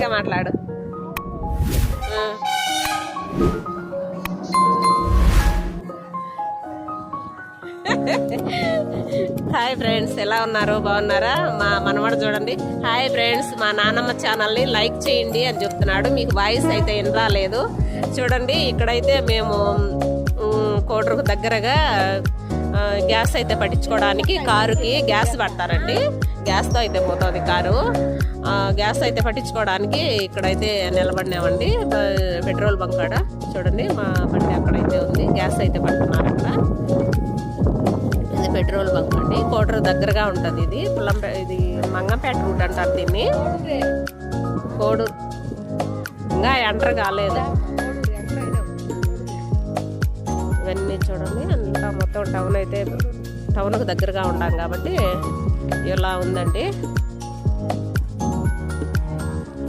గట్టిగా మాట్లాడు. Hi friends, ఎలా ఉన్నారు? బాగున్నారా? మా మనవాడు చూడండి. హాయ్ ఫ్రెండ్స్, మా నాన్నమ్మ ఛానల్ని లైక్ చేయండి అని చెప్తున్నాడు. మీకు వాయిస్ అయితే ఏం రాలేదు. చూడండి, ఇక్కడైతే మేము కోటరుకు దగ్గరగా గ్యాస్ అయితే పట్టించుకోవడానికి కారుకి గ్యాస్ పడతారండి. గ్యాస్తో అయితే పోతుంది కారు. గ్యాస్ అయితే పట్టించుకోవడానికి ఇక్కడైతే నిలబడినామండి పెట్రోల్ బంక్ కాడ. చూడండి, మా బండి అక్కడైతే ఉంది. గ్యాస్ అయితే పడుతున్నారు అక్కడ. ఇది పెట్రోల్ బంక్ అండి. కోటరు దగ్గరగా ఉంటుంది. ఇది ఇది మంగంపేట రూట్ అంటారు దీన్ని. కోడూరు ఇంకా ఎంటర్ కాలేదు. ఇవన్నీ చూడండి, అంతా మొత్తం టౌన్ అయితే టౌన్కు దగ్గరగా ఉన్నాం కాబట్టి ఇలా ఉందండి.